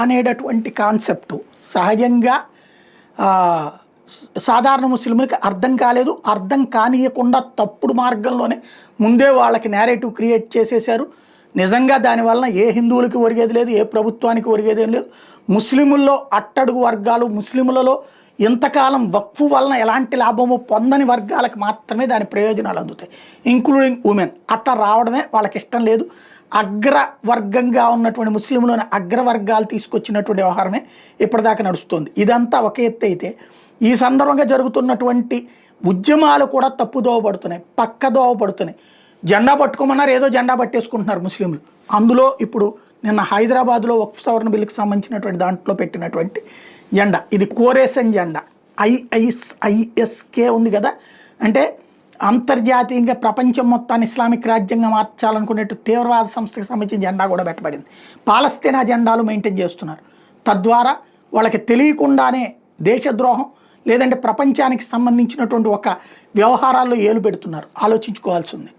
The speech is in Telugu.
అనేటటువంటి కాన్సెప్టు సహజంగా సాధారణ ముస్లింలకు అర్థం కాలేదు. అర్థం కానియకుండా తప్పుడు మార్గంలోనే ముందే వాళ్ళకి నేరేటివ్ క్రియేట్ చేసేశారు. నిజంగా దానివల్ల ఏ హిందువులకి ఒరిగేది లేదు, ఏ ప్రభుత్వానికి ఒరిగేది లేదు. ముస్లిముల్లో అట్టడుగు వర్గాలు, ముస్లిములలో ఇంతకాలం వక్ఫ్ వలన ఎలాంటి లాభము పొందని వర్గాలకు మాత్రమే దాని ప్రయోజనాలు అందుతాయి, ఇంక్లూడింగ్ ఉమెన్. అట్లా రావడమే వాళ్ళకి ఇష్టం లేదు. అగ్రవర్గంగా ఉన్నటువంటి ముస్లింలోని అగ్రవర్గాలు తీసుకొచ్చినటువంటి వ్యవహారమే ఇప్పటిదాకా నడుస్తుంది. ఇదంతా ఒక ఎత్తు అయితే, ఈ సందర్భంగా జరుగుతున్నటువంటి ఉద్యమాలు కూడా తప్పుదోవ పడుతున్నాయి, పక్కదోవ పడుతున్నాయి. జెండా పట్టుకోమన్నారు, ఏదో జెండా పట్టేసుకుంటున్నారు ముస్లింలు. అందులో ఇప్పుడు నిన్న హైదరాబాద్లో వక్ఫ్ సవరణ బిల్లుకి సంబంధించినటువంటి దాంట్లో పెట్టినటువంటి జెండా, ఇది కోరేషన్ జెండా. ఐఎస్కే ఉంది కదా, అంటే అంతర్జాతీయంగా ప్రపంచం మొత్తాన్ని ఇస్లామిక్ రాజ్యంగా మార్చాలనుకునేట్టు తీవ్రవాద సంస్థకి సంబంధించిన జెండా కూడా పెట్టబడింది. పాలస్తీనా జెండాలు మెయింటైన్ చేస్తున్నారు. తద్వారా వాళ్ళకి తెలియకుండానే దేశద్రోహం లేదంటే ప్రపంచానికి సంబంధించినటువంటి ఒక వ్యవహారాల్లో ఏలు పెడుతున్నారు. ఆలోచించుకోవాల్సి ఉంది.